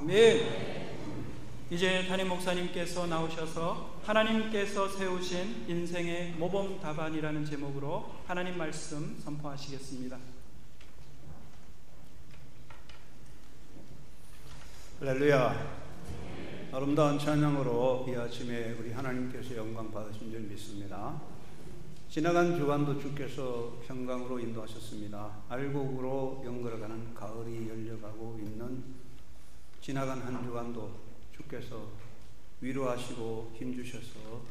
아멘. 이제 담임 목사님께서 나오셔서 하나님께서 세우신 인생의 모범 답안이라는 제목으로 하나님 말씀 선포하시겠습니다. 할렐루야. 아름다운 찬양으로 이 아침에 우리 하나님께서 영광 받으신 줄 믿습니다. 지나간 주간도 주께서 평강으로 인도하셨습니다. 알곡으로 연걸어가는 가을이 열려가고 있는 지나간 한 주간도 주께서 위로하시고 힘주셔서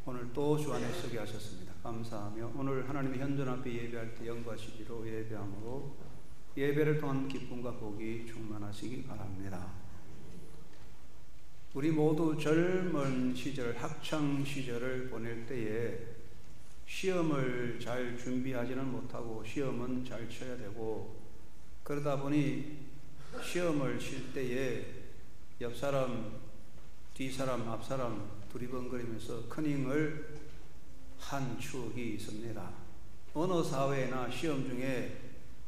오늘 또 주 안에 서게 하셨습니다. 감사하며 오늘 하나님의 현존 앞에 예배할 때 영광하시기로 예배함으로 예배를 통한 기쁨과 복이 충만하시기 바랍니다. 우리 모두 젊은 시절, 학창 시절을 보낼 때에 시험을 잘 준비하지는 못하고 시험은 잘 쳐야 되고, 그러다 보니 시험을 칠 때에 옆 사람, 뒤 사람, 앞 사람 두리번거리면서 커닝을 한 추억이 있습니다. 어느 사회나 시험 중에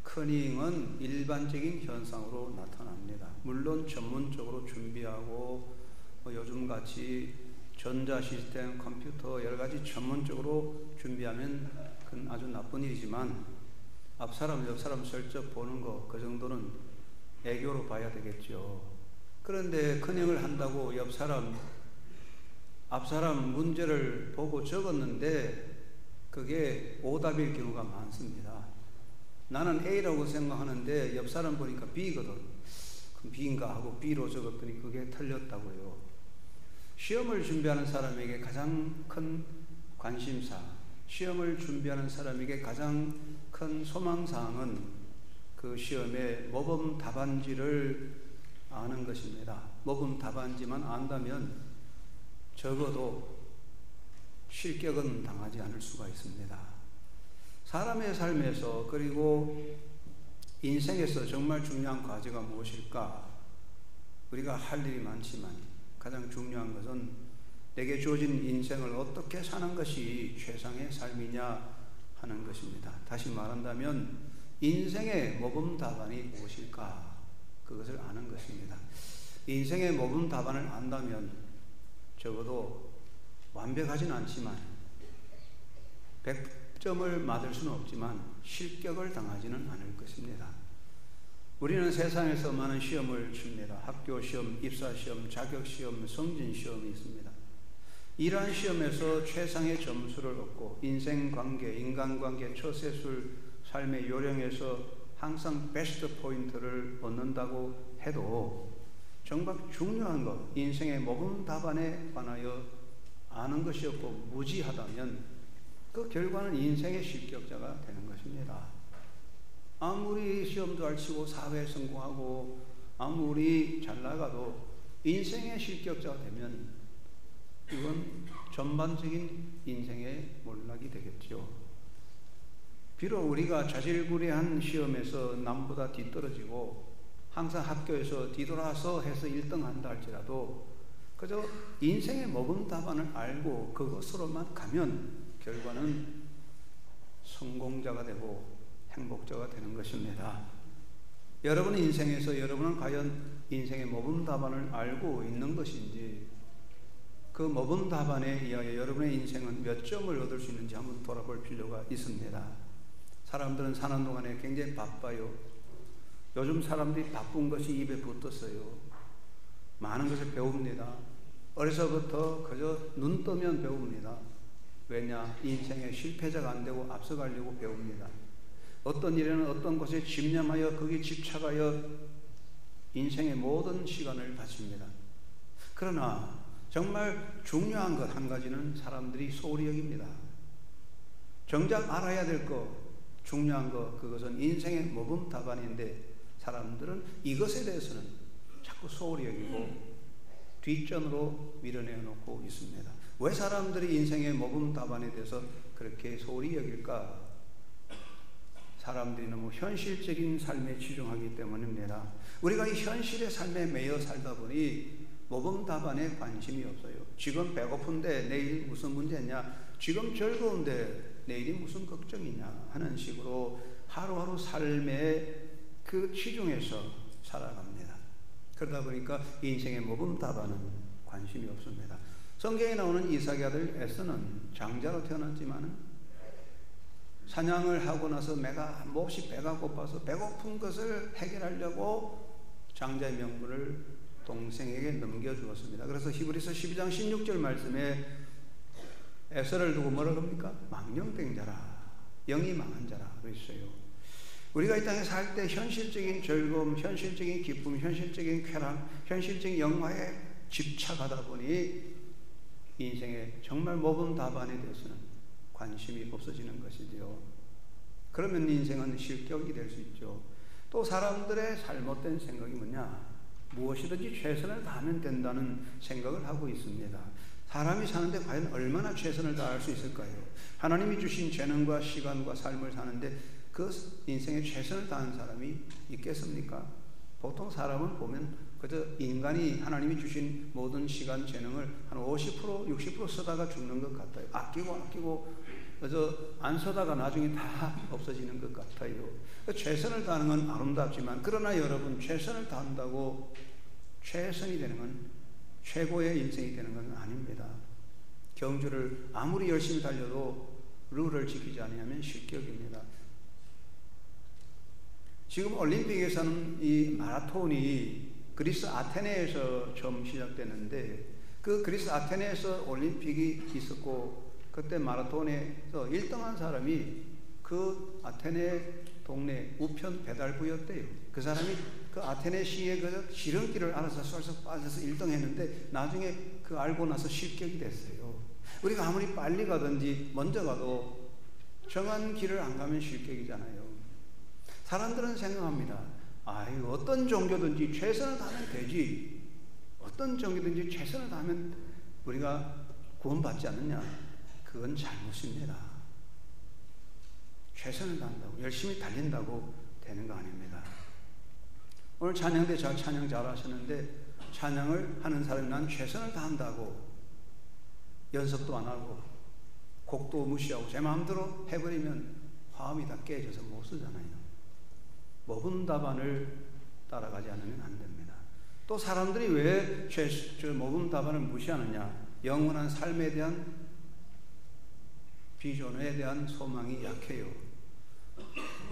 커닝은 일반적인 현상으로 나타납니다. 물론 전문적으로 준비하고 요즘같이 전자시스템, 컴퓨터 여러가지 전문적으로 준비하면 그건 아주 나쁜 일이지만 앞사람, 옆사람 슬쩍 보는 거, 그 정도는 애교로 봐야 되겠죠. 그런데 커닝을 한다고 옆사람, 앞사람 문제를 보고 적었는데 그게 오답일 경우가 많습니다. 나는 A라고 생각하는데 옆사람 보니까 B거든. 그럼 B인가 하고 B로 적었더니 그게 틀렸다고요. 시험을 준비하는 사람에게 가장 큰 관심사, 시험을 준비하는 사람에게 가장 큰 소망사항은 그 시험의 모범 답안지를 아는 것입니다. 모범 답안지만 안다면 적어도 실격은 당하지 않을 수가 있습니다. 사람의 삶에서 그리고 인생에서 정말 중요한 과제가 무엇일까? 우리가 할 일이 많지만 가장 중요한 것은 내게 주어진 인생을 어떻게 사는 것이 최상의 삶이냐 하는 것입니다. 다시 말한다면 인생의 모범 답안이 무엇일까? 그것을 아는 것입니다. 인생의 모범 답안을 안다면 적어도 완벽하진 않지만 100점을 맞을 수는 없지만 실격을 당하지는 않을 것입니다. 우리는 세상에서 많은 시험을 칩니다. 학교 시험, 입사 시험, 자격 시험, 성진 시험이 있습니다. 이러한 시험에서 최상의 점수를 얻고 인생관계, 인간관계, 처세술, 삶의 요령에서 항상 베스트 포인트를 얻는다고 해도 정말 중요한 것, 인생의 모범 답안에 관하여 아는 것이 없고 무지하다면 그 결과는 인생의 실격자가 되는 것입니다. 아무리 시험도 잘 치고 사회에 성공하고 아무리 잘 나가도 인생의 실격자가 되면 이건 전반적인 인생의 몰락이 되겠죠. 비록 우리가 자질구레한 시험에서 남보다 뒤떨어지고 항상 학교에서 뒤돌아서 해서 1등 한다 할지라도 그저 인생의 모범 답안을 알고 그것으로만 가면 결과는 성공자가 되고 행복자가 되는 것입니다. 여러분의 인생에서 여러분은 과연 인생의 모범 답안을 알고 있는 것인지, 그 모범 답안에 의하여 여러분의 인생은 몇 점을 얻을 수 있는지 한번 돌아볼 필요가 있습니다. 사람들은 사는 동안에 굉장히 바빠요. 요즘 사람들이 바쁜 것이 입에 붙었어요. 많은 것을 배웁니다. 어려서부터 그저 눈 뜨면 배웁니다. 왜냐? 인생의 실패자가 안 되고 앞서가려고 배웁니다. 어떤 일에는 어떤 것에 집념하여 거기에 집착하여 인생의 모든 시간을 바칩니다. 그러나 정말 중요한 것 한 가지는 사람들이 소홀히 여깁니다. 정작 알아야 될 것, 중요한 것, 그것은 인생의 모범 답안인데 사람들은 이것에 대해서는 자꾸 소홀히 여기고 뒷전으로 밀어내어 놓고 있습니다. 왜 사람들이 인생의 모범 답안에 대해서 그렇게 소홀히 여길까? 사람들이 너무 현실적인 삶에 치중하기 때문입니다. 우리가 이 현실의 삶에 매여 살다 보니 모범 답안에 관심이 없어요. 지금 배고픈데 내일 무슨 문제냐? 지금 즐거운데 내일이 무슨 걱정이냐? 하는 식으로 하루하루 삶의 그 치중해서 살아갑니다. 그러다 보니까 인생의 모범 답안은 관심이 없습니다. 성경에 나오는 이삭의 아들 에서는 장자로 태어났지만 사냥을 하고 나서 몹시 배가 고파서 배고픈 것을 해결하려고 장자의 명분을 동생에게 넘겨주었습니다. 그래서 히브리서 12장 16절 말씀에 에서를 두고 뭐라고 합니까? 망령된 자라, 영이 망한 자라 그랬어요. 우리가 이 땅에 살 때 현실적인 즐거움, 현실적인 기쁨, 현실적인 쾌락, 현실적인 영화에 집착하다 보니 인생의 정말 모범 답안에 대해서는 관심이 없어지는 것이지요. 그러면 인생은 실격이 될 수 있죠. 또 사람들의 잘못된 생각이 뭐냐? 무엇이든지 최선을 다하면 된다는 생각을 하고 있습니다. 사람이 사는데 과연 얼마나 최선을 다할 수 있을까요? 하나님이 주신 재능과 시간과 삶을 사는데 그 인생에 최선을 다하는 사람이 있겠습니까? 보통 사람을 보면 그저 인간이 하나님이 주신 모든 시간, 재능을 한 50%, 60% 쓰다가 죽는 것 같아요. 아끼고 그저 안 쓰다가 나중에 다 없어지는 것 같아요. 최선을 다하는 건 아름답지만 그러나 여러분 최선을 다한다고 최선이 되는 건 최고의 인생이 되는 건 아닙니다. 경주를 아무리 열심히 달려도 룰을 지키지 않으면 실격입니다. 지금 올림픽에서는 이 마라톤이 그리스 아테네에서 처음 시작됐는데 그 그리스 아테네에서 올림픽이 있었고 그때 마라톤에서 1등한 사람이 그 아테네 동네 우편 배달부였대요. 그 사람이 그 아테네 시의 그 지름길을 알아서 쏠쏠 빠져서 1등 했는데 나중에 그 알고 나서 실격이 됐어요. 우리가 아무리 빨리 가든지 먼저 가도 정한 길을 안 가면 실격이잖아요. 사람들은 생각합니다. 아유, 어떤 종교든지 최선을 다하면 되지. 어떤 종교든지 최선을 다하면 우리가 구원받지 않느냐. 그건 잘못입니다. 최선을 다한다고, 열심히 달린다고 되는 거 아닙니다. 오늘 찬양 때 찬양 잘하셨는데 찬양을 하는 사람이 난 최선을 다한다고 연습도 안 하고 곡도 무시하고 제 마음대로 해버리면 화음이 다 깨져서 못 쓰잖아요. 모범 답안을 따라가지 않으면 안 됩니다. 또 사람들이 왜 모범 답안을 무시하느냐? 영원한 삶에 대한 비전에 대한 소망이 약해요.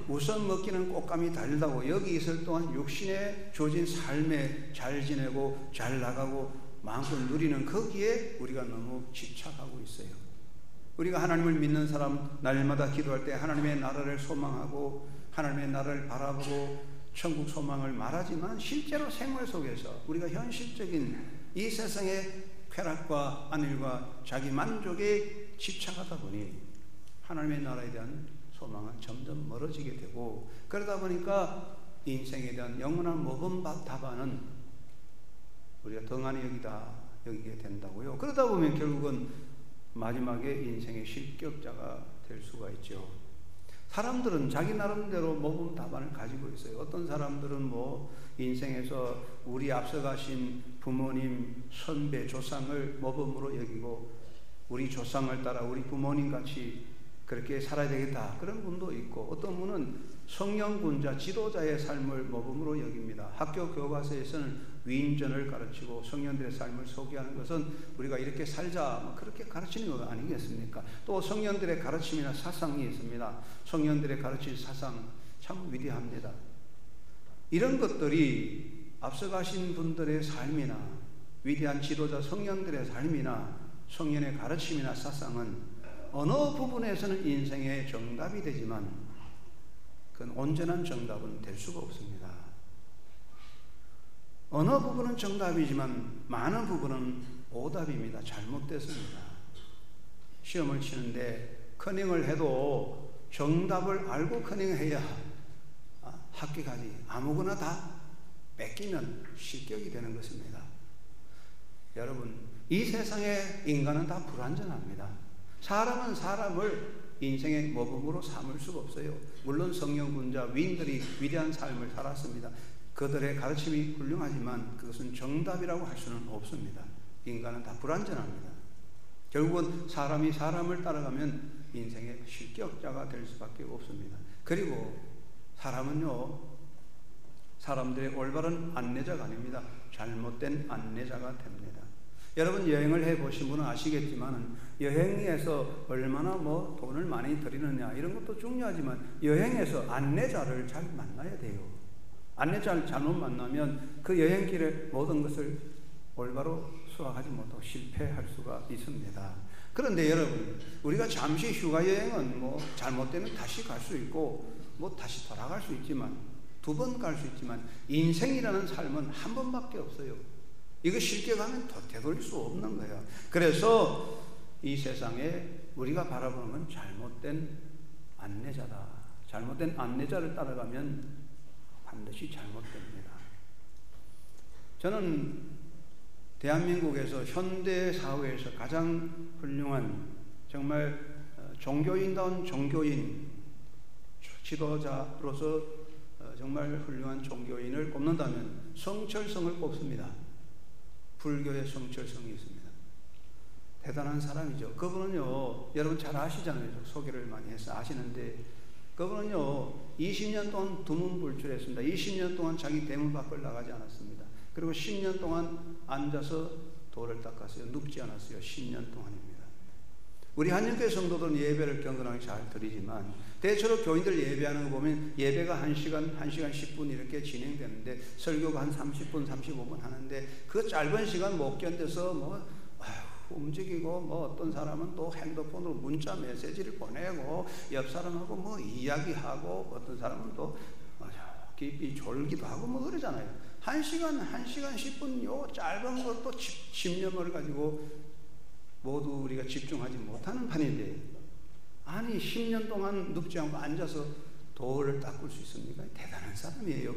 우선 먹기는 꽃감이 달다고 여기 있을 동안 육신에 주어진 삶에 잘 지내고 잘 나가고 마음껏 누리는 거기에 우리가 너무 집착하고 있어요. 우리가 하나님을 믿는 사람 날마다 기도할 때 하나님의 나라를 소망하고 하나님의 나라를 바라보고 천국 소망을 말하지만 실제로 생활 속에서 우리가 현실적인 이 세상의 쾌락과 안일과 자기 만족에 집착하다 보니 하나님의 나라에 대한 소망은 점점 멀어지게 되고 그러다 보니까 인생에 대한 영원한 모범 답안은 우리가 덩하니 여기게 된다고요. 그러다 보면 결국은 마지막에 인생의 실격자가 될 수가 있죠. 사람들은 자기 나름대로 모범 답안을 가지고 있어요. 어떤 사람들은 뭐 인생에서 우리 앞서가신 부모님, 선배, 조상을 모범으로 여기고 우리 조상을 따라 우리 부모님 같이 그렇게 살아야 되겠다. 그런 분도 있고 어떤 분은 성령군자, 지도자의 삶을 모범으로 여깁니다. 학교 교과서에서는 위인전을 가르치고 성년들의 삶을 소개하는 것은 우리가 이렇게 살자 그렇게 가르치는 거 아니겠습니까? 또 성년들의 가르침이나 사상이 있습니다. 성년들의 가르칠 사상 참 위대합니다. 이런 것들이 앞서가신 분들의 삶이나 위대한 지도자 성년들의 삶이나 성년의 가르침이나 사상은 어느 부분에서는 인생의 정답이 되지만 그건 온전한 정답은 될 수가 없습니다. 어느 부분은 정답이지만 많은 부분은 오답입니다. 잘못됐습니다. 시험을 치는데 커닝을 해도 정답을 알고 커닝해야 합격하지. 아무거나 다 뺏기면 실격이 되는 것입니다. 여러분, 이 세상의 인간은 다 불완전합니다. 사람은 사람을 인생의 모범으로 삼을 수가 없어요. 물론 성령군자 위인들이 위대한 삶을 살았습니다. 그들의 가르침이 훌륭하지만 그것은 정답이라고 할 수는 없습니다. 인간은 다 불완전합니다. 결국은 사람이 사람을 따라가면 인생의 실격자가 될 수밖에 없습니다. 그리고 사람은요, 사람들의 올바른 안내자가 아닙니다. 잘못된 안내자가 됩니다. 여러분 여행을 해보신 분은 아시겠지만 여행에서 얼마나 돈을 많이 들이느냐 이런 것도 중요하지만 여행에서 안내자를 잘 만나야 돼요. 안내자를 잘못 만나면 그 여행길의 모든 것을 올바로 수확하지 못하고 실패할 수가 있습니다. 그런데 여러분 우리가 잠시 휴가 여행은 잘못되면 다시 갈 수 있고 다시 돌아갈 수 있지만 2번 갈 수 있지만 인생이라는 삶은 한 번밖에 없어요. 이거 쉽게 가면 되돌릴 수 없는 거예요. 그래서 이 세상에 우리가 바라보는 건 잘못된 안내자다. 잘못된 안내자를 따라가면 반드시 잘못됩니다. 저는 대한민국에서 현대 사회에서 가장 훌륭한 정말 종교인다운 종교인 지도자로서 정말 훌륭한 종교인을 꼽는다면 성철성을 꼽습니다. 불교의 성철성이 있습니다. 대단한 사람이죠. 그분은요, 여러분 잘 아시잖아요. 소개를 많이 해서 아시는데, 그분은요, 20년 동안 두문불출했습니다. 20년 동안 자기 대문 밖을 나가지 않았습니다. 그리고 10년 동안 앉아서 돌을 닦았어요. 눕지 않았어요. 10년 동안입니다. 우리 한영교회 성도들은 예배를 경건하게 잘 드리지만 대체로 교인들 예배하는 거 보면 예배가 1시간 10분 이렇게 진행되는데 설교가 한 30분 35분 하는데 그 짧은 시간 못 견뎌서 움직이고 어떤 사람은 또 핸드폰으로 문자 메시지를 보내고 옆 사람하고 이야기하고 어떤 사람은 또 깊이 졸기도 하고 그러잖아요. 1시간 10분 요 짧은 것도 집념을 가지고 모두 우리가 집중하지 못하는 판인데 아니 10년 동안 눕지 않고 앉아서 돌을 닦을 수 있습니까? 대단한 사람이에요.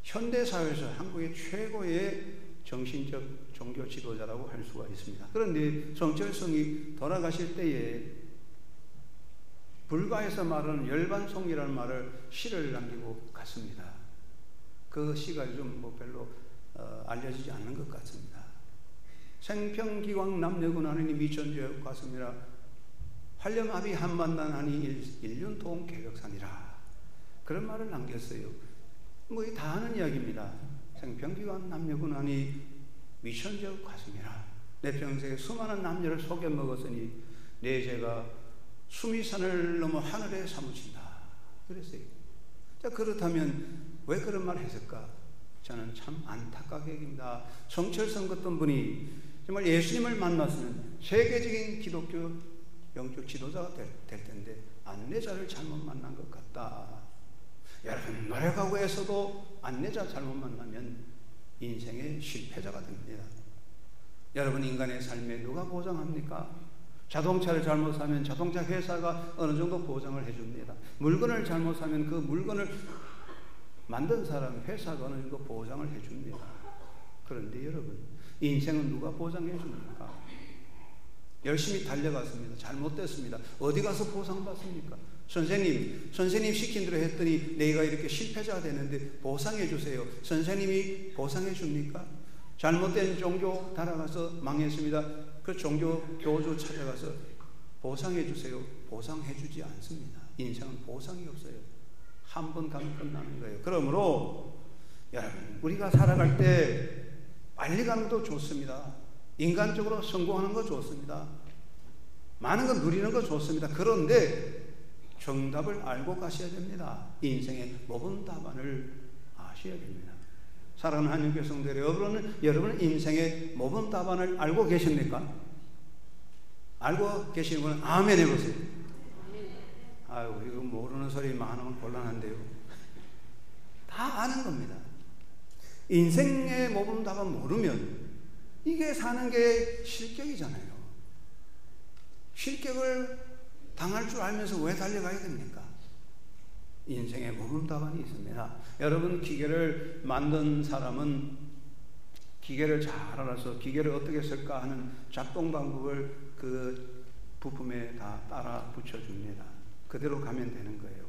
현대사회에서 한국의 최고의 정신적 종교 지도자라고 할 수가 있습니다. 그런데 성철성이 돌아가실 때에 불가에서 말하는 열반송이라는 말을 시를 남기고 갔습니다. 그 시가 좀 별로 알려지지 않는 것 같습니다. 생평기왕 남녀군하니 미천주의 같습니다. 활렴합이 한만난하니 일륜통 계력산이라. 그런 말을 남겼어요. 다 아는 이야기입니다. 생평기왕 남녀군하니 미천주의 같습니다. 내 평생에 수많은 남녀를 속여 먹었으니 내 죄가 수미산을 넘어 하늘에 사무친다. 그랬어요. 자, 그렇다면 왜 그런 말을 했을까? 저는 참 안타깝게 여깁니다. 성철성 같은 분이 정말 예수님을 만났으면 세계적인 기독교 영적 지도자가 될 텐데 안내자를 잘못 만난 것 같다. 여러분 노력하고에서도 안내자 잘못 만나면 인생의 실패자가 됩니다. 여러분 인간의 삶에 누가 보장합니까? 자동차를 잘못 사면 자동차 회사가 어느 정도 보장을 해줍니다. 물건을 잘못 사면 그 물건을 만든 사람 회사가 어느 정도 보장을 해줍니다. 그런데 여러분 인생은 누가 보장해 줍니까? 열심히 달려갔습니다. 잘못됐습니다. 어디 가서 보상받습니까? 선생님 시킨 대로 했더니 내가 이렇게 실패자가 되는데 보상해 주세요. 선생님이 보상해 줍니까? 잘못된 종교 따라가서 망했습니다. 그 종교 교주 찾아가서 보상해 주세요. 보상해 주지 않습니다. 인생은 보상이 없어요. 한 번 가면 끝나는 거예요. 그러므로 여러분 우리가 살아갈 때 빨리 가는 것도 좋습니다. 인간적으로 성공하는 거 좋습니다. 많은 거 누리는 거 좋습니다. 그런데 정답을 알고 가셔야 됩니다. 인생의 모든 답안을 아셔야 됩니다. 사랑하는 한영교회 성도 여러분은 인생의 모든 답안을 알고 계십니까? 알고 계시는 분은 아멘 해보세요. 아유 이거 모르는 소리 많으면 곤란한데요. 다 아는 겁니다. 인생의 모든 답안 모르면 이게 사는 게 실격이잖아요. 실격을 당할 줄 알면서 왜 달려가야 됩니까? 인생의 모든 답안이 있습니다. 여러분 기계를 만든 사람은 기계를 잘 알아서 기계를 어떻게 쓸까 하는 작동 방법을 그 부품에 다 따라 붙여줍니다. 그대로 가면 되는 거예요.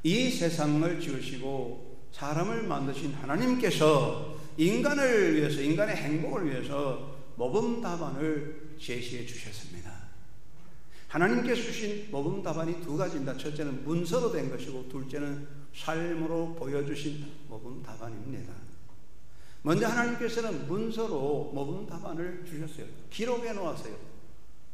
이 세상을 지으시고 사람을 만드신 하나님께서 인간을 위해서 인간의 행복을 위해서 모범 답안을 제시해 주셨습니다. 하나님께서 주신 모범 답안이 두 가지입니다. 첫째는 문서로 된 것이고 둘째는 삶으로 보여주신 모범 답안입니다. 먼저 하나님께서는 문서로 모범 답안을 주셨어요. 기록해 놓았어요.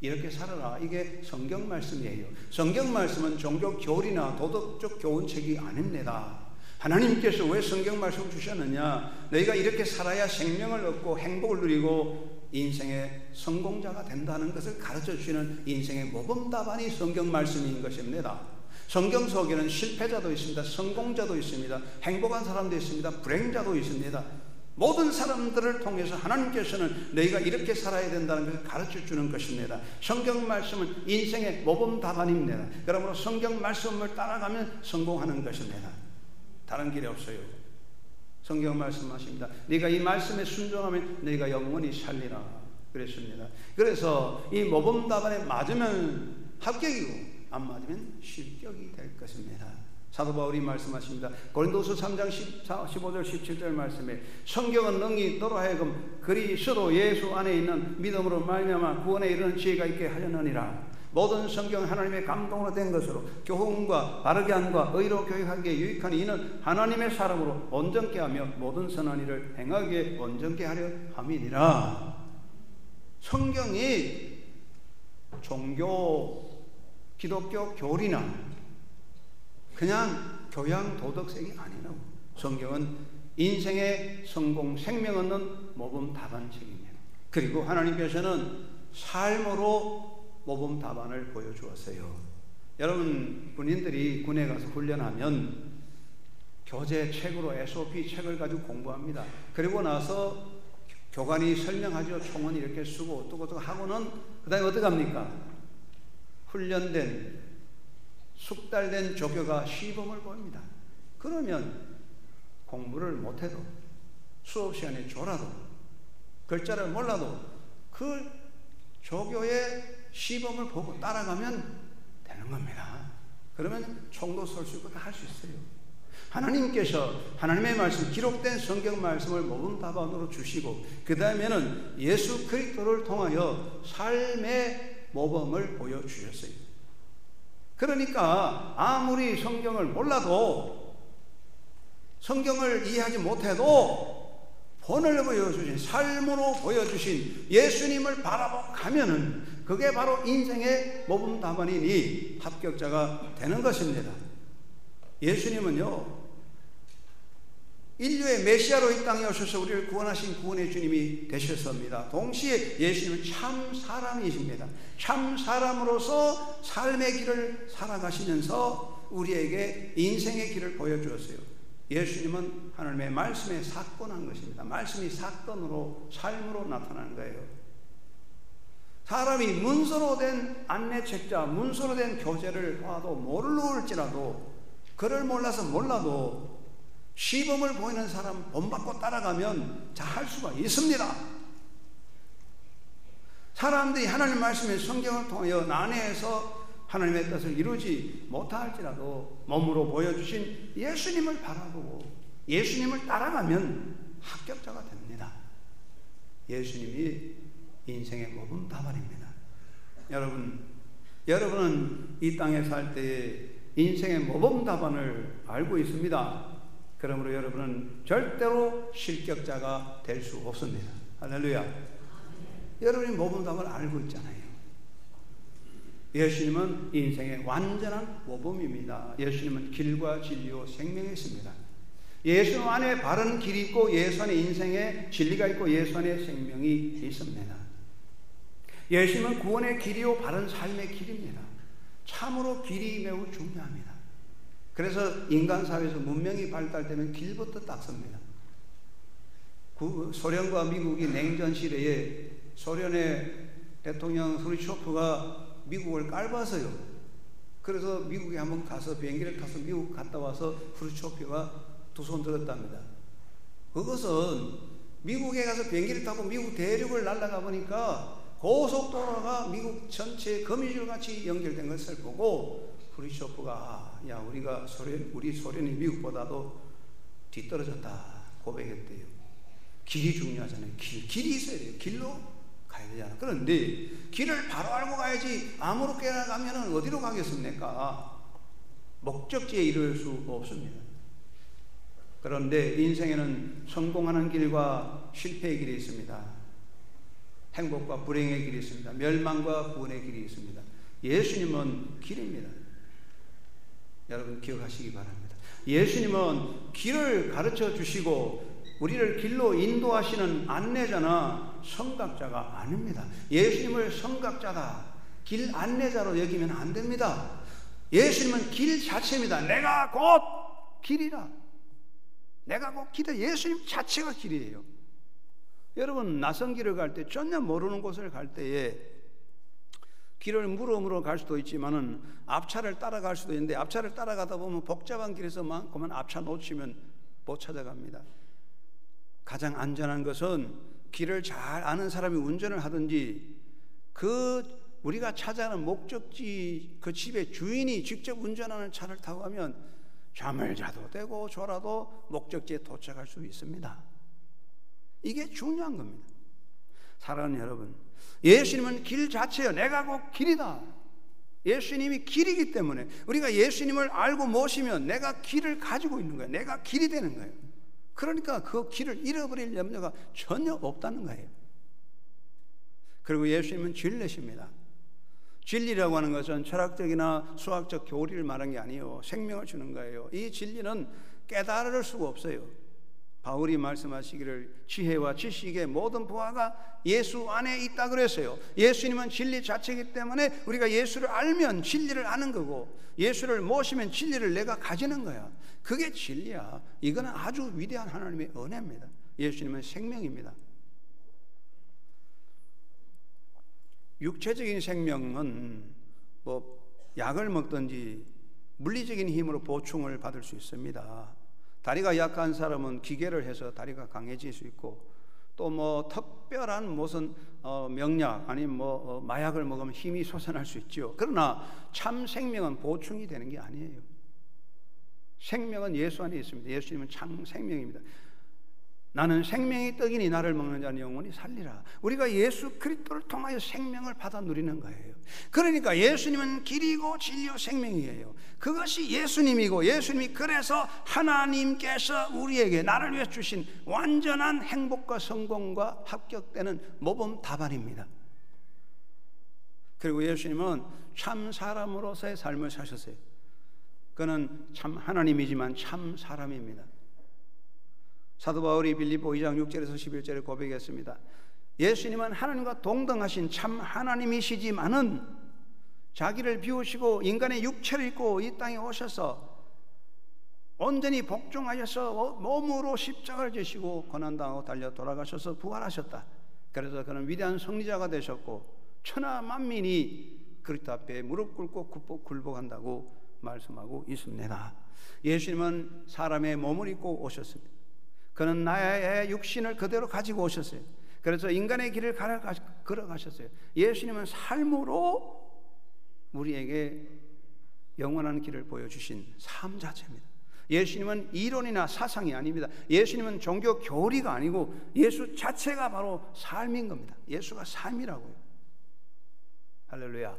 이렇게 살아라. 이게 성경 말씀이에요. 성경 말씀은 종교 교리나 도덕적 교훈책이 아닙니다. 하나님께서 왜 성경 말씀을 주셨느냐? 너희가 이렇게 살아야 생명을 얻고 행복을 누리고 인생의 성공자가 된다는 것을 가르쳐 주시는 인생의 모범 답안이 성경 말씀인 것입니다. 성경 속에는 실패자도 있습니다. 성공자도 있습니다. 행복한 사람도 있습니다. 불행자도 있습니다. 모든 사람들을 통해서 하나님께서는 너희가 이렇게 살아야 된다는 것을 가르쳐 주는 것입니다. 성경 말씀은 인생의 모범 답안입니다. 그러므로 성경 말씀을 따라가면 성공하는 것입니다. 다른 길이 없어요. 성경 말씀하십니다. 네가 이 말씀에 순종하면 네가 영원히 살리라 그랬습니다. 그래서 이 모범 답안에 맞으면 합격이고 안 맞으면 실격이 될 것입니다. 사도 바울이 말씀하십니다. 고린도서 3장 15절 17절 말씀에 성경은 능히 너로 하여금 그리스도 예수 안에 있는 믿음으로 말미암아 구원에 이르는 지혜가 있게 하려느니라. 모든 성경은 하나님의 감동으로 된 것으로 교훈과 바르게 함과 의로 교육하기에 유익하니 이는 하나님의 사람으로 온전케 하며 모든 선한 일을 행하기에 온전케 하려 함이니라. 성경이 종교 기독교 교리나 그냥 교양 도덕책이 아니라고. 성경은 인생의 성공 생명 얻는 모범 답안책입니다. 그리고 하나님께서는 삶으로 모범 답안을 보여주었어요. 여러분 군인들이 군에 가서 훈련하면 교재 책으로 SOP 책을 가지고 공부합니다. 그리고 나서 교관이 설명하죠. 총은 이렇게 쓰고 어떻고 하고는 그 다음에 어떻게 합니까? 훈련된 숙달된 조교가 시범을 보입니다. 그러면 공부를 못해도 수업 시간에 졸아도 글자를 몰라도 그 조교의 시범을 보고 따라가면 되는 겁니다. 그러면 총도 쏠 수 있고 다 할 수 있어요. 하나님께서 하나님의 말씀, 기록된 성경 말씀을 모범 답안으로 주시고 그 다음에는 예수 그리스도를 통하여 삶의 모범을 보여주셨어요. 그러니까 아무리 성경을 몰라도 성경을 이해하지 못해도 본을 보여주신, 삶으로 보여주신 예수님을 바라보고 가면은 그게 바로 인생의 모범 답안이니 합격자가 되는 것입니다. 예수님은요, 인류의 메시아로 이 땅에 오셔서 우리를 구원하신 구원의 주님이 되셨습니다. 동시에 예수님은 참 사람이십니다. 참 사람으로서 삶의 길을 살아가시면서 우리에게 인생의 길을 보여주었어요. 예수님은 하나님의 말씀에 사건한 것입니다. 말씀이 사건으로 삶으로 나타나는 거예요. 사람이 문서로 된 안내책자, 문서로 된 교재를 봐도 모를지라도 그를 몰라도 시범을 보이는 사람 본받고 따라가면 잘 수가 있습니다. 사람들이 하나님 말씀의 성경을 통하여 난해해서 하나님의 뜻을 이루지 못할지라도 몸으로 보여주신 예수님을 바라보고 예수님을 따라가면 합격자가 됩니다. 예수님이 인생의 모범 답안입니다. 여러분은 이 땅에 살 때에 인생의 모범 답안을 알고 있습니다. 그러므로 여러분은 절대로 실격자가 될 수 없습니다. 할렐루야. 여러분이 모범 답안을 알고 있잖아요. 예수님은 인생의 완전한 모범입니다. 예수님은 길과 진리와 생명이 있습니다. 예수 안에 바른 길이 있고 예수 안에 인생의 진리가 있고 예수 안에 생명이 있습니다. 예수님은 구원의 길이요 바른 삶의 길입니다. 참으로 길이 매우 중요합니다. 그래서 인간 사회에서 문명이 발달되면 길부터 닦습니다. 소련과 미국이 냉전 시대에 소련의 대통령 후르초프가 미국을 깔봤어요. 그래서 미국에 한번 가서 비행기를 타서 미국 갔다 와서 후르초프가 두 손 들었답니다. 그것은 미국에 가서 비행기를 타고 미국 대륙을 날아가 보니까 고속도로가 미국 전체에 거미줄 같이 연결된 것을 보고 후르초프가 야 우리 소련이 미국보다도 뒤떨어졌다 고백했대요. 길이 중요하잖아요. 길이 있어야 돼요. 길로 가야 되잖아. 그런데 길을 바로 알고 가야지 아무렇게 가면 어디로 가겠습니까? 목적지에 이를 수 없습니다. 그런데 인생에는 성공하는 길과 실패의 길이 있습니다. 행복과 불행의 길이 있습니다. 멸망과 구원의 길이 있습니다. 예수님은 길입니다. 여러분 기억하시기 바랍니다. 예수님은 길을 가르쳐 주시고 우리를 길로 인도하시는 안내자나 선각자가 아닙니다. 예수님을 선각자다, 길 안내자로 여기면 안 됩니다. 예수님은 길 자체입니다. 내가 곧 길이라. 내가 곧 길이다. 예수님 자체가 길이에요. 여러분 낯선 길을 갈 때, 전혀 모르는 곳을 갈 때에 길을 물어 갈 수도 있지만은 앞차를 따라갈 수도 있는데, 앞차를 따라가다 보면 복잡한 길에서만 그만 앞차 놓치면 못 찾아갑니다. 가장 안전한 것은 길을 잘 아는 사람이 운전을 하든지, 우리가 찾아가는 목적지 그 집의 주인이 직접 운전하는 차를 타고 가면 잠을 자도 되고 졸아도 목적지에 도착할 수 있습니다. 이게 중요한 겁니다. 사랑하는 여러분, 예수님은 길 자체예요. 내가 곧 길이다. 예수님이 길이기 때문에 우리가 예수님을 알고 모시면 내가 길을 가지고 있는 거예요. 내가 길이 되는 거예요. 그러니까 그 길을 잃어버릴 염려가 전혀 없다는 거예요. 그리고 예수님은 진리십니다. 진리라고 하는 것은 철학적이나 수학적 교리를 말하는 게 아니에요. 생명을 주는 거예요. 이 진리는 깨달을 수가 없어요. 바울이 말씀하시기를 지혜와 지식의 모든 부하가 예수 안에 있다 그랬어요. 예수님은 진리 자체이기 때문에 우리가 예수를 알면 진리를 아는 거고, 예수를 모시면 진리를 내가 가지는 거야. 그게 진리야. 이거는 아주 위대한 하나님의 은혜입니다. 예수님은 생명입니다. 육체적인 생명은 약을 먹든지 물리적인 힘으로 보충을 받을 수 있습니다. 다리가 약한 사람은 기계를 해서 다리가 강해질 수 있고, 또 특별한 무슨 명약 아니면 마약을 먹으면 힘이 솟아날 수 있죠. 그러나 참 생명은 보충이 되는 게 아니에요. 생명은 예수 안에 있습니다. 예수님은 참 생명입니다. 나는 생명의 떡이니 나를 먹는 자는 영원히 살리라. 우리가 예수 그리스도를 통하여 생명을 받아 누리는 거예요. 그러니까 예수님은 길이고 진리요 생명이에요. 그것이 예수님이고, 예수님이 그래서 하나님께서 우리에게 나를 위해 주신 완전한 행복과 성공과 합격되는 모범 답안입니다. 그리고 예수님은 참 사람으로서의 삶을 사셨어요. 그는 참 하나님이지만 참 사람입니다. 사도 바울이 빌립보 2장 6절에서 11절에 고백했습니다. 예수님은 하나님과 동등하신 참 하나님이시지만은 자기를 비우시고 인간의 육체를 입고 이 땅에 오셔서 온전히 복종하셔서 몸으로 십자가를 지시고 고난당하고 달려 돌아가셔서 부활하셨다. 그래서 그는 위대한 승리자가 되셨고 천하 만민이 그리스도 앞에 무릎 꿇고 굴복한다고 말씀하고 있습니다. 예수님은 사람의 몸을 입고 오셨습니다. 그는 나의 육신을 그대로 가지고 오셨어요. 그래서 인간의 길을 걸어가셨어요. 예수님은 삶으로 우리에게 영원한 길을 보여주신 삶 자체입니다. 예수님은 이론이나 사상이 아닙니다. 예수님은 종교 교리가 아니고 예수 자체가 바로 삶인 겁니다. 예수가 삶이라고요. 할렐루야.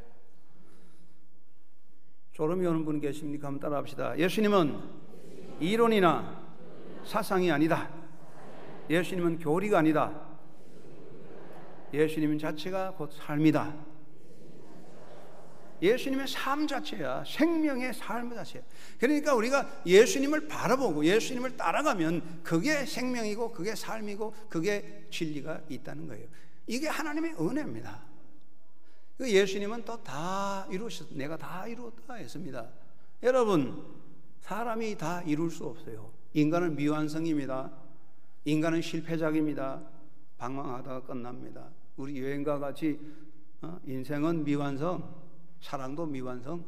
졸음이 오는 분 계십니까? 한번 따라 합시다. 예수님은 이론이나 사상이 아니다. 예수님은 교리가 아니다. 예수님 자체가 곧 삶이다. 예수님의 삶 자체야. 생명의 삶 자체야. 그러니까 우리가 예수님을 바라보고 예수님을 따라가면 그게 생명이고 그게 삶이고 그게 진리가 있다는 거예요. 이게 하나님의 은혜입니다. 예수님은 또 다 이루셨다. 내가 다 이루었다 했습니다. 여러분, 사람이 다 이룰 수 없어요. 인간은 미완성입니다. 인간은 실패작입니다. 방황하다가 끝납니다. 우리 여행과 같이 인생은 미완성, 사랑도 미완성,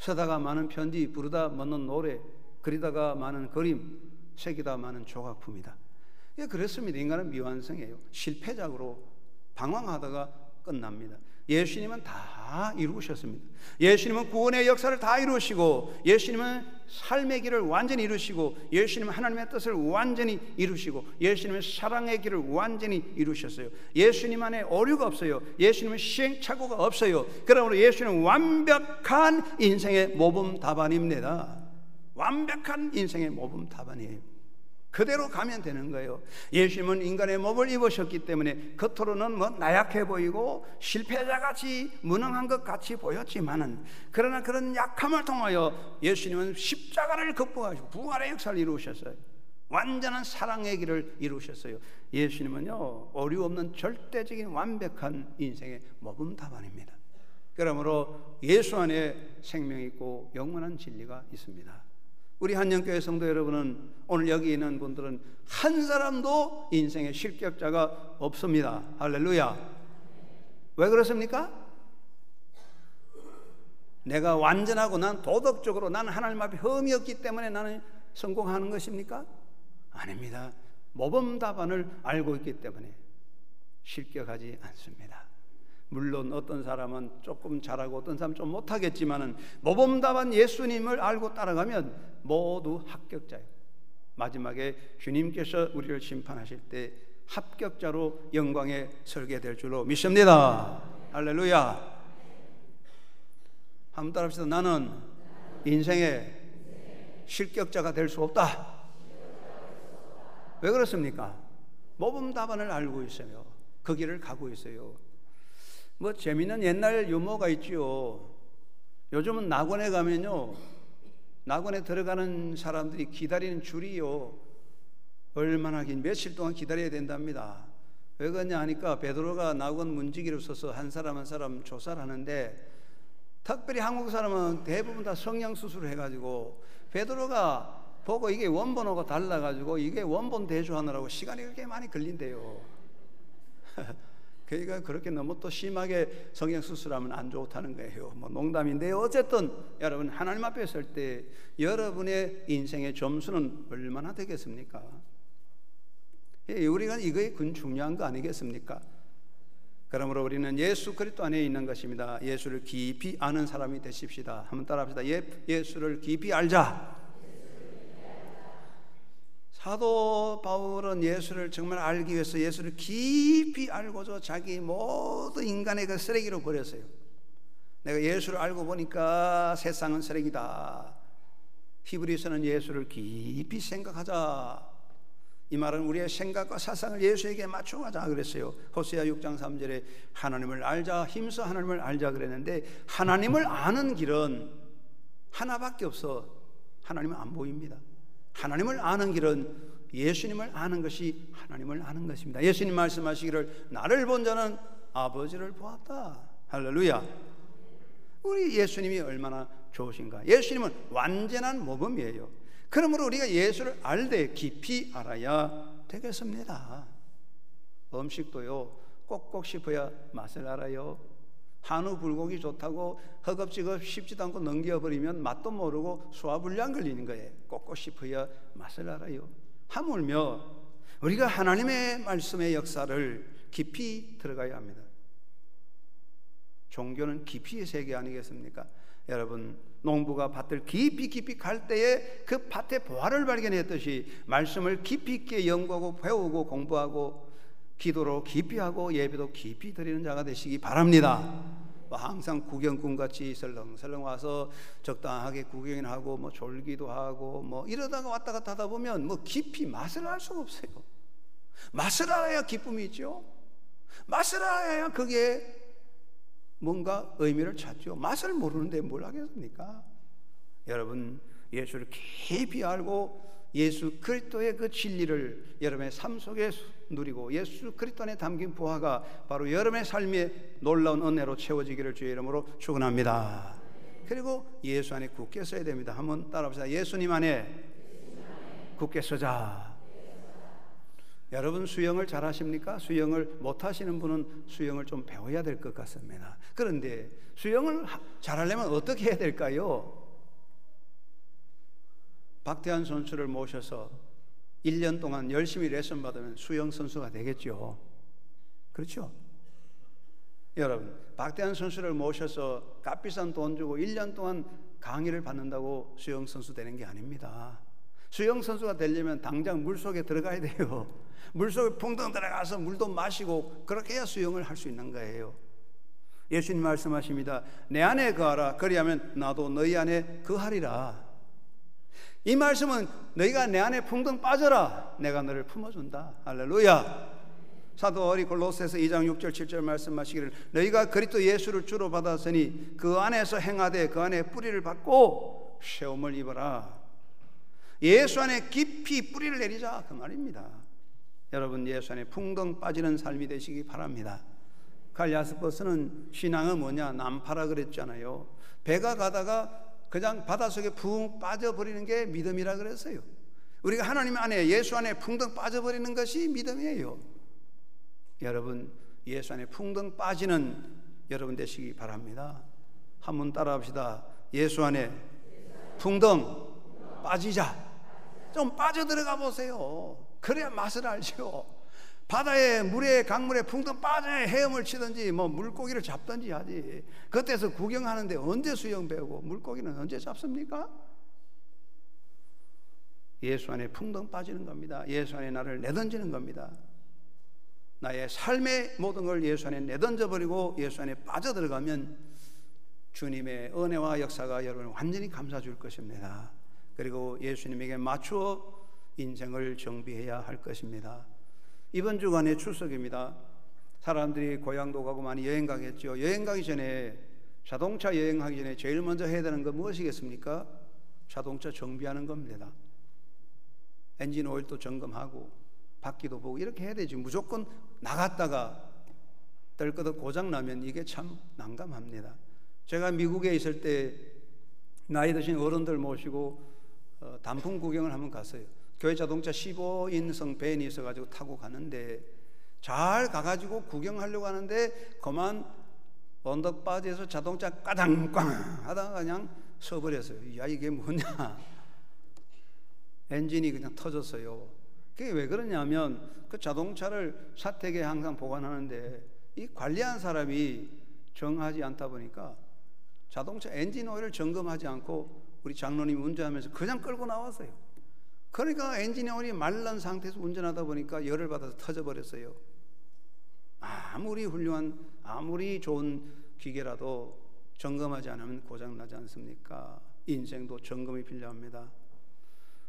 쓰다가 많은 편지, 부르다 많은 노래, 그리다가 많은 그림, 새기다 많은 조각품이다. 예, 그렇습니다. 인간은 미완성이에요. 실패작으로 방황하다가 끝납니다. 예수님은 다 이루셨습니다. 예수님은 구원의 역사를 다 이루시고, 예수님은 삶의 길을 완전히 이루시고, 예수님은 하나님의 뜻을 완전히 이루시고, 예수님은 사랑의 길을 완전히 이루셨어요. 예수님 안에 오류가 없어요. 예수님은 시행착오가 없어요. 그러므로 예수님은 완벽한 인생의 모범 답안입니다. 완벽한 인생의 모범 답안이에요. 그대로 가면 되는 거예요. 예수님은 인간의 몸을 입으셨기 때문에 겉으로는 뭐 나약해 보이고 실패자같이 무능한 것 같이 보였지만은, 그러나 그런 약함을 통하여 예수님은 십자가를 극복하시고 부활의 역사를 이루셨어요. 완전한 사랑의 길을 이루셨어요. 예수님은요, 오류 없는 절대적인 완벽한 인생의 모범 답안입니다. 그러므로 예수 안에 생명이 있고 영원한 진리가 있습니다. 우리 한영교회 성도 여러분은, 오늘 여기 있는 분들은 한 사람도 인생의 실격자가 없습니다. 할렐루야. 왜 그렇습니까? 내가 완전하고 난 도덕적으로 나는 하나님 앞에 흠이 없기 때문에 나는 성공하는 것입니까? 아닙니다. 모범 답안을 알고 있기 때문에 실격하지 않습니다. 물론 어떤 사람은 조금 잘하고 어떤 사람은 좀 못하겠지만은 모범 답안 예수님을 알고 따라가면 모두 합격자예요. 마지막에 주님께서 우리를 심판하실 때 합격자로 영광에 설게 될 줄로 믿습니다. 할렐루야. 한번 따라합시다. 나는 인생의 실격자가 될 수 없다. 왜 그렇습니까? 모범 답안을 알고 있어요. 그 길을 가고 있어요. 뭐 재미있는 옛날 유머가 있지요. 요즘은 낙원에 가면요, 낙원에 들어가는 사람들이 기다리는 줄이요, 얼마나 긴 며칠 동안 기다려야 된답니다. 왜 그러냐 하니까 베드로가 낙원 문지기를 써서 한 사람 한 사람 조사를 하는데, 특별히 한국 사람은 대부분 다 성형수술을 해가지고 베드로가 보고 이게 원본하고 달라가지고 이게 원본 대조하느라고 시간이 그렇게 많이 걸린대요. 그러니까 그렇게 너무 또 심하게 성형수술하면 안 좋다는 거예요. 뭐 농담인데요. 어쨌든 여러분, 하나님 앞에 설 때 여러분의 인생의 점수는 얼마나 되겠습니까? 우리가 이거에 중요한 거 아니겠습니까? 그러므로 우리는 예수 그리스도 안에 있는 것입니다. 예수를 깊이 아는 사람이 되십시다. 한번 따라합시다. 예수를 깊이 알자. 사도 바울은 예수를 정말 알기 위해서 예수를 깊이 알고서 자기 모든 인간의 그 쓰레기로 버렸어요. 내가 예수를 알고 보니까 세상은 쓰레기다. 히브리서는 예수를 깊이 생각하자. 이 말은 우리의 생각과 사상을 예수에게 맞춰가자 그랬어요. 호세아 6장 3절에 하나님을 알자, 힘써 하나님을 알자 그랬는데, 하나님을 아는 길은 하나밖에 없어. 하나님은 안 보입니다. 하나님을 아는 길은 예수님을 아는 것이 하나님을 아는 것입니다. 예수님 말씀하시기를 나를 본 자는 아버지를 보았다. 할렐루야. 우리 예수님이 얼마나 좋으신가. 예수님은 완전한 모범이에요. 그러므로 우리가 예수를 알되 깊이 알아야 되겠습니다. 음식도요, 꼭꼭 씹어야 맛을 알아요. 한우 불고기 좋다고 허겁지겁 씹지도 않고 넘겨버리면 맛도 모르고 소화불량 걸리는 거예요. 꼭꼭 씹어야 맛을 알아요. 하물며 우리가 하나님의 말씀의 역사를 깊이 들어가야 합니다. 종교는 깊이의 세계 아니겠습니까? 여러분, 농부가 밭을 깊이 갈 때에 그 밭의 보화를 발견했듯이 말씀을 깊이 있게 연구하고 배우고 공부하고 기도로 깊이 하고 예배도 깊이 드리는 자가 되시기 바랍니다. 항상 구경꾼같이 설렁설렁 와서 적당하게 구경이나 하고 뭐 졸기도 하고 뭐 이러다가 왔다 갔다 하다 보면 뭐 깊이 맛을 알 수가 없어요. 맛을 알아야 기쁨이 있죠. 맛을 알아야 그게 뭔가 의미를 찾죠. 맛을 모르는데 뭘 하겠습니까? 여러분, 예수를 깊이 알고 예수 그리스도의 그 진리를 여러분의 삶 속에 누리고 예수 그리스도 안에 담긴 부하가 바로 여러분의 삶에 놀라운 은혜로 채워지기를 주의 이름으로 축원합니다. 그리고 예수 안에 굳게 서야 됩니다. 한번 따라합시다. 예수님 안에 굳게 서자. 여러분, 수영을 잘 하십니까? 수영을 못 하시는 분은 수영을 좀 배워야 될 것 같습니다. 그런데 수영을 잘하려면 어떻게 해야 될까요? 박태환 선수를 모셔서 1년 동안 열심히 레슨 받으면 수영 선수가 되겠죠. 그렇죠? 여러분, 박태환 선수를 모셔서 값비싼 돈 주고 1년 동안 강의를 받는다고 수영선수 되는 게 아닙니다. 수영선수가 되려면 당장 물속에 들어가야 돼요. 물속에 풍덩 들어가서 물도 마시고 그렇게 해야 수영을 할 수 있는 거예요. 예수님 말씀하십니다. 내 안에 거하라. 그리하면 나도 너희 안에 거하리라. 이 말씀은 너희가 내 안에 풍덩 빠져라. 내가 너를 품어준다. 할렐루야. 사도 바울이 골로새서 2장 6절 7절 말씀하시기를 너희가 그리스도 예수를 주로 받았으니 그 안에서 행하되 그 안에 뿌리를 받고 세움을 입어라. 예수 안에 깊이 뿌리를 내리자 그 말입니다. 여러분, 예수 안에 풍덩 빠지는 삶이 되시기 바랍니다. 칼 야스퍼스는 신앙은 뭐냐? 남파라 그랬잖아요. 배가 가다가 그냥 바닷속에 붕 빠져버리는 게 믿음이라 그랬어요. 우리가 하나님 안에 예수 안에 풍덩 빠져버리는 것이 믿음이에요. 여러분, 예수 안에 풍덩 빠지는 여러분 되시기 바랍니다. 한번 따라 합시다. 예수 안에 풍덩 빠지자. 좀 빠져들어가 보세요. 그래야 맛을 알죠. 바다에 물에 강물에 풍덩 빠져야 헤엄을 치든지 뭐 물고기를 잡든지 하지. 그때서 구경하는데 언제 수영 배우고 물고기는 언제 잡습니까? 예수 안에 풍덩 빠지는 겁니다. 예수 안에 나를 내던지는 겁니다. 나의 삶의 모든 걸 예수 안에 내던져버리고 예수 안에 빠져들어가면 주님의 은혜와 역사가 여러분을 완전히 감싸줄 것입니다. 그리고 예수님에게 맞추어 인생을 정비해야 할 것입니다. 이번 주간의 출석입니다. 사람들이 고향도 가고 많이 여행 가겠죠. 여행 가기 전에, 자동차 여행하기 전에 제일 먼저 해야 되는 건 무엇이겠습니까? 자동차 정비하는 겁니다. 엔진 오일도 점검하고 바퀴도 보고 이렇게 해야 되지. 무조건 나갔다가 덜끄덕 고장 나면 이게 참 난감합니다. 제가 미국에 있을 때 나이 드신 어른들 모시고 단풍 구경을 한번 갔어요. 교회 자동차 15인승 밴이 있어가지고 타고 가는데 잘 가가지고 구경하려고 하는데 그만 언덕바지에서 자동차 까당꽝 하다가 그냥 서버렸어요. 야, 이게 뭐냐? 엔진이 그냥 터졌어요. 그게 왜 그러냐면 그 자동차를 사택에 항상 보관하는데 이 관리한 사람이 정하지 않다 보니까 자동차 엔진 오일을 점검하지 않고 우리 장로님이 운전하면서 그냥 끌고 나왔어요. 그러니까 엔진 오일이 말른 상태에서 운전하다 보니까 열을 받아서 터져버렸어요. 아무리 훌륭한, 아무리 좋은 기계라도 점검하지 않으면 고장나지 않습니까? 인생도 점검이 필요합니다.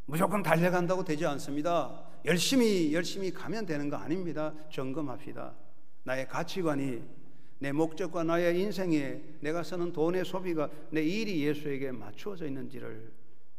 무조건 달려간다고 되지 않습니다. 열심히 가면 되는 거 아닙니다. 점검합시다. 나의 가치관이, 내 목적과 나의 인생에 내가 쓰는 돈의 소비가, 내 일이 예수에게 맞추어져 있는지를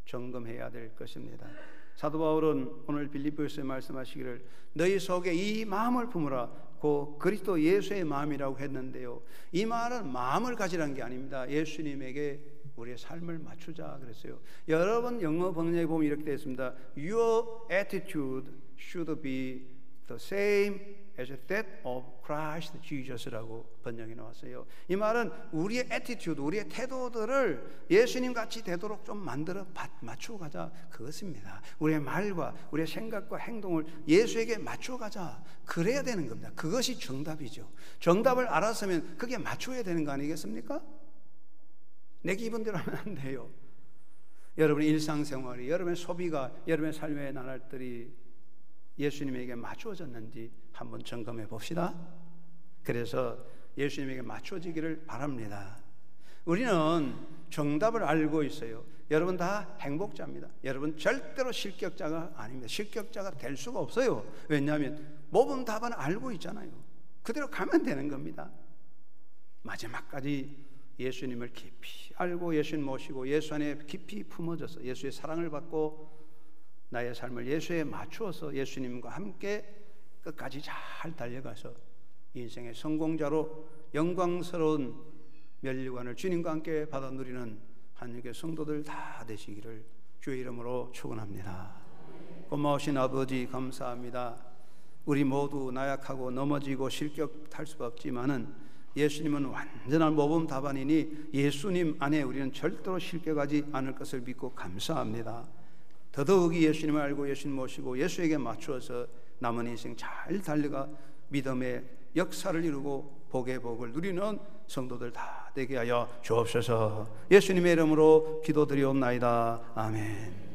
점검해야 될 것입니다. 사도 바울은 오늘 빌립보서에 말씀하시기를 너희 속에 이 마음을 품으라 고 그리스도 예수의 마음이라고 했는데요, 이 말은 마음을 가지라는 게 아닙니다. 예수님에게 우리의 삶을 맞추자 그랬어요. 여러분 영어 번역에 보면 이렇게 되어 있습니다. Your attitude should be the same as that of Christ Jesus라고 번역이 나왔어요. 이 말은 우리의 attitude, 우리의 태도들을 예수님 같이 되도록 좀 만들어 맞추어 가자 그것입니다. 우리의 말과 우리의 생각과 행동을 예수에게 맞추어 가자. 그래야 되는 겁니다. 그것이 정답이죠. 정답을 알았으면 그게 맞춰야 되는 거 아니겠습니까? 내 기분대로 하면 안 돼요. 여러분의 일상생활이, 여러분의 소비가, 여러분의 삶의 나날들이 예수님에게 맞추어졌는지 한번 점검해 봅시다. 그래서 예수님에게 맞추어지기를 바랍니다. 우리는 정답을 알고 있어요. 여러분 다 행복자입니다. 여러분 절대로 실격자가 아닙니다. 실격자가 될 수가 없어요. 왜냐하면 모범 답안을 알고 있잖아요. 그대로 가면 되는 겁니다. 마지막까지 예수님을 깊이 알고 예수님 모시고 예수 안에 깊이 품어져서 예수의 사랑을 받고 나의 삶을 예수에 맞추어서 예수님과 함께 끝까지 잘 달려가서 인생의 성공자로 영광스러운 면류관을 주님과 함께 받아 누리는 한국의 성도들 다 되시기를 주의 이름으로 축원합니다. 고마우신 아버지 감사합니다. 우리 모두 나약하고 넘어지고 실격할 수 없지만은 예수님은 완전한 모범 답안이니 예수님 안에 우리는 절대로 실격하지 않을 것을 믿고 감사합니다. 더더욱이 예수님을 알고 예수님 모시고 예수에게 맞추어서 남은 인생 잘 달려가 믿음의 역사를 이루고 복의 복을 누리는 성도들 다 되게 하여 주옵소서. 예수님의 이름으로 기도드리옵나이다. 아멘.